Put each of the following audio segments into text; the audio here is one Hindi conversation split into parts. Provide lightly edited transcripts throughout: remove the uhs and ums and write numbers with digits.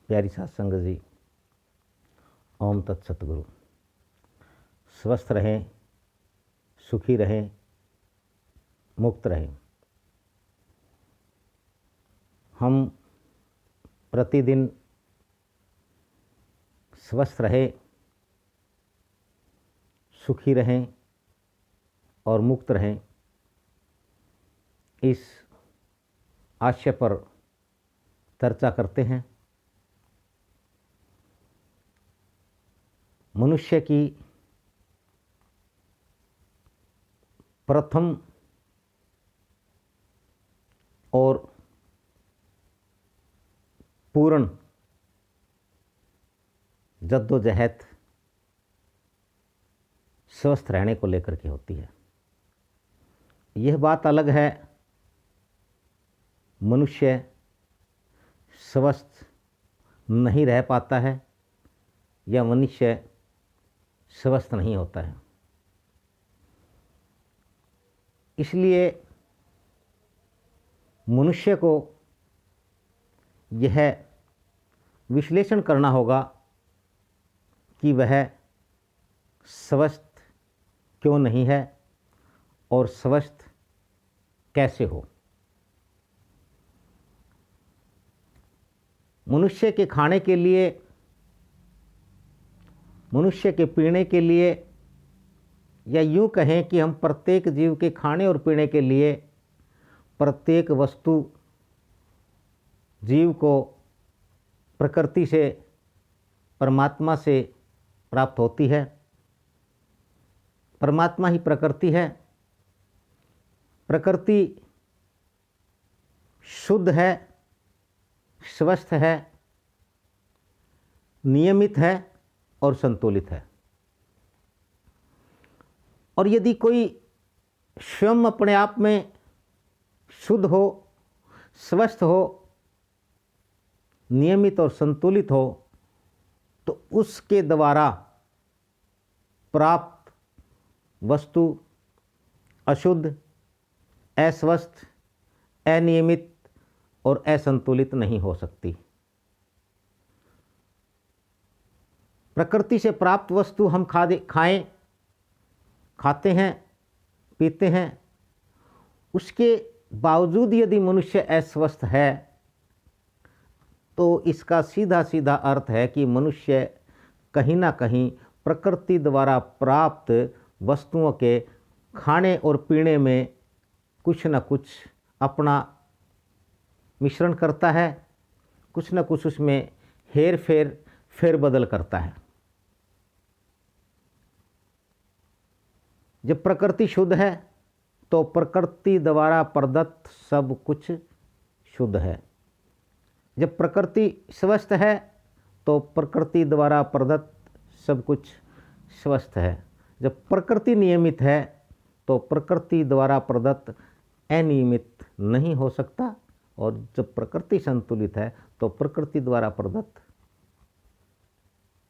प्यारी साथ संगत जी, ओम तत्सतगुरु। स्वस्थ रहें, सुखी रहें, मुक्त रहें। हम प्रतिदिन स्वस्थ रहें, सुखी रहें और मुक्त रहें, इस आशय पर चर्चा करते हैं। मनुष्य की प्रथम और पूर्ण जद्दोजहद स्वस्थ रहने को लेकर के होती है। यह बात अलग है मनुष्य स्वस्थ नहीं रह पाता है या मनुष्य स्वस्थ नहीं होता है। इसलिए मनुष्य को यह विश्लेषण करना होगा कि वह स्वस्थ क्यों नहीं है और स्वस्थ कैसे हो। मनुष्य के खाने के लिए, मनुष्य के पीने के लिए, या यूँ कहें कि हम प्रत्येक जीव के खाने और पीने के लिए प्रत्येक वस्तु जीव को प्रकृति से, परमात्मा से प्राप्त होती है। परमात्मा ही प्रकृति है। प्रकृति शुद्ध है, स्वस्थ है, नियमित है और संतुलित है। और यदि कोई स्वयं अपने आप में शुद्ध हो, स्वस्थ हो, नियमित और संतुलित हो, तो उसके द्वारा प्राप्त वस्तु अशुद्ध, अस्वस्थ, अनियमित और असंतुलित नहीं हो सकती। प्रकृति से प्राप्त वस्तु हम खाते हैं, पीते हैं, उसके बावजूद यदि मनुष्य अस्वस्थ है तो इसका सीधा सीधा अर्थ है कि मनुष्य कहीं ना कहीं प्रकृति द्वारा प्राप्त वस्तुओं के खाने और पीने में कुछ न कुछ अपना मिश्रण करता है, कुछ न कुछ उसमें हेर फेर फेरबदल करता है। जब प्रकृति शुद्ध है तो प्रकृति द्वारा प्रदत्त सब कुछ शुद्ध है। जब प्रकृति स्वस्थ है तो प्रकृति द्वारा प्रदत्त सब कुछ स्वस्थ है। जब प्रकृति नियमित है तो प्रकृति द्वारा प्रदत्त अनियमित नहीं हो सकता, और जब प्रकृति संतुलित है तो प्रकृति द्वारा प्रदत्त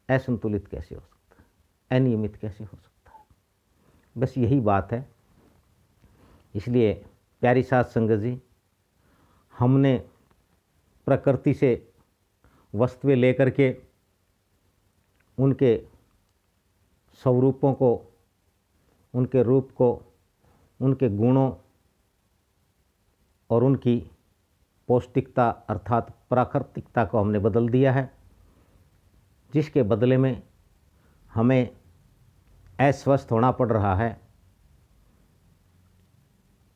असंतुलित कैसे हो सकता है, अनियमित कैसे हो सकता है। बस यही बात है। इसलिए प्यारी साथ संगत जी, हमने प्रकृति से वस्तुएं लेकर के उनके स्वरूपों को, उनके रूप को, उनके गुणों और उनकी पौष्टिकता अर्थात प्राकृतिकता को हमने बदल दिया है, जिसके बदले में हमें अस्वस्थ होना पड़ रहा है।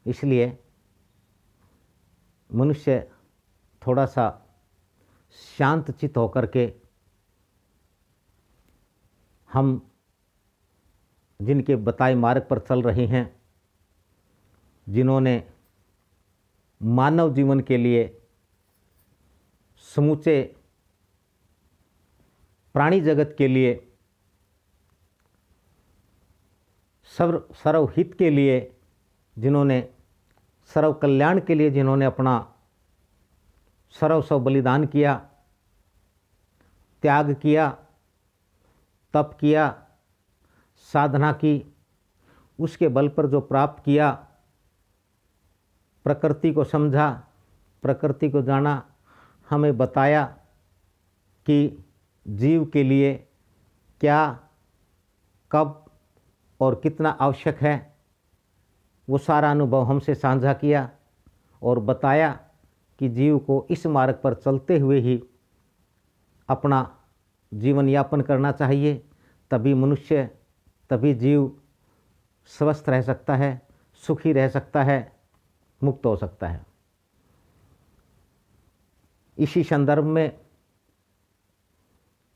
इसलिए मनुष्य थोड़ा सा शांत चित्त होकर के हम जिनके बताए मार्ग पर चल रहे हैं, जिन्होंने मानव जीवन के लिए, समूचे प्राणी जगत के लिए, सर्वहित के लिए, जिन्होंने सर्व कल्याण के लिए जिन्होंने अपना सर्वस्व बलिदान किया, त्याग किया, तप किया, साधना की, उसके बल पर जो प्राप्त किया, प्रकृति को समझा, प्रकृति को जाना, हमें बताया, कि जीव के लिए क्या, कब और कितना आवश्यक है, वो सारा अनुभव हमसे साझा किया और बताया कि जीव को इस मार्ग पर चलते हुए ही अपना जीवन यापन करना चाहिए। तभी जीव स्वस्थ रह सकता है, सुखी रह सकता है, मुक्त हो सकता है। इसी संदर्भ में,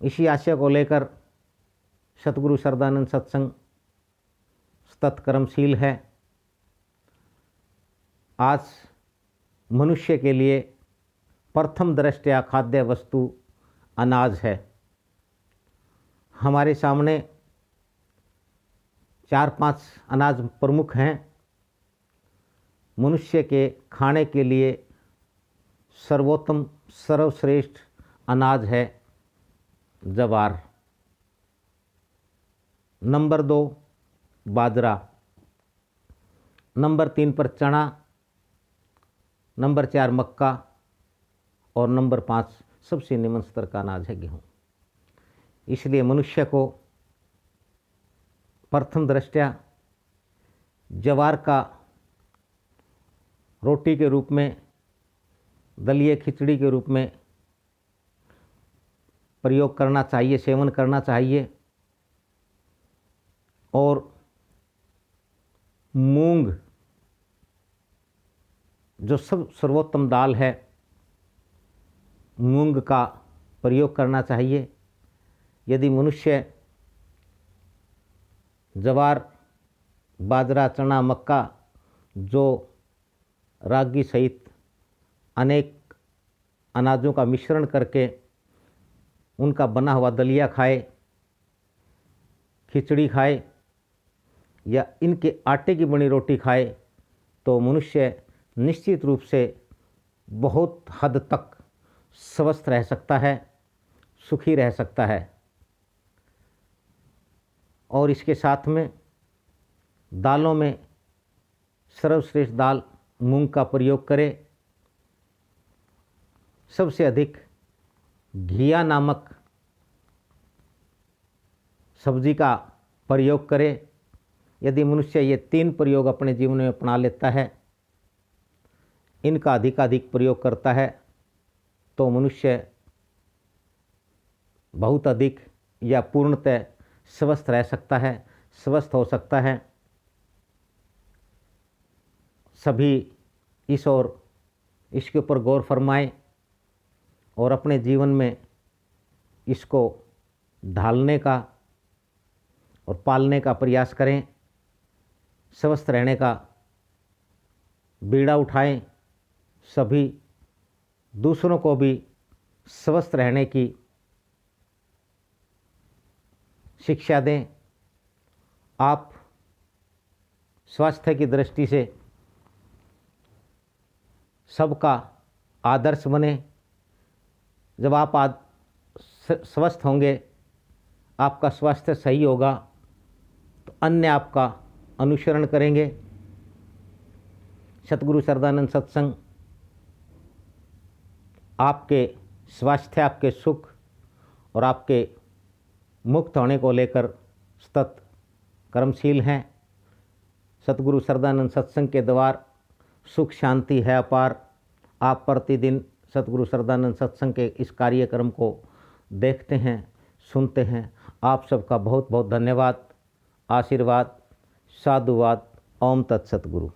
इसी आशय को लेकर सतगुरु सरदानंद सत्संग सतत कर्मशील है। आज मनुष्य के लिए प्रथम दृष्टया खाद्य वस्तु अनाज है। हमारे सामने 4-5 अनाज प्रमुख हैं। मनुष्य के खाने के लिए सर्वोत्तम सर्वश्रेष्ठ अनाज है ज्वार। नंबर 2 बाजरा, नंबर 3 पर चना, नंबर 4 मक्का और नंबर 5 सबसे निम्न स्तर का अनाज है गेहूँ। इसलिए मनुष्य को प्रथम दृष्टया ज्वार का रोटी के रूप में, दलिए खिचड़ी के रूप में प्रयोग करना चाहिए, सेवन करना चाहिए। और मूंग जो सब सर्वोत्तम दाल है, मूंग का प्रयोग करना चाहिए। यदि मनुष्य ज्वार, बाजरा, चना, मक्का जो रागी सहित अनेक अनाजों का मिश्रण करके उनका बना हुआ दलिया खाए, खिचड़ी खाए या इनके आटे की बनी रोटी खाए तो मनुष्य निश्चित रूप से बहुत हद तक स्वस्थ रह सकता है, सुखी रह सकता है। और इसके साथ में दालों में सर्वश्रेष्ठ दाल मूंग का प्रयोग करें। सबसे अधिक घिया नामक सब्जी का प्रयोग करें। यदि मनुष्य ये 3 प्रयोग अपने जीवन में अपना लेता है, इनका अधिकाधिक प्रयोग करता है, तो मनुष्य बहुत अधिक या पूर्णतः स्वस्थ रह सकता है, स्वस्थ हो सकता है। सभी इस और इसके ऊपर गौर फरमाएं और अपने जीवन में इसको ढालने का और पालने का प्रयास करें। स्वस्थ रहने का बीड़ा उठाएं। सभी दूसरों को भी स्वस्थ रहने की शिक्षा दें। आप स्वास्थ्य की दृष्टि से सबका आदर्श बने। जब आप स्वस्थ होंगे, आपका स्वास्थ्य सही होगा, तो अन्य आपका अनुसरण करेंगे। सतगुरु सरदानंद सत्संग आपके स्वास्थ्य, आपके सुख और आपके मुक्त होने को लेकर सतत कर्मशील हैं। सतगुरु सरदानंद सत्संग के द्वार सुख शांति है अपार। आप प्रतिदिन सतगुरु सरदानंद सत्संग के इस कार्यक्रम को देखते हैं, सुनते हैं। आप सबका बहुत बहुत धन्यवाद, आशीर्वाद, साधुवाद। ओम तत्सत गुरु।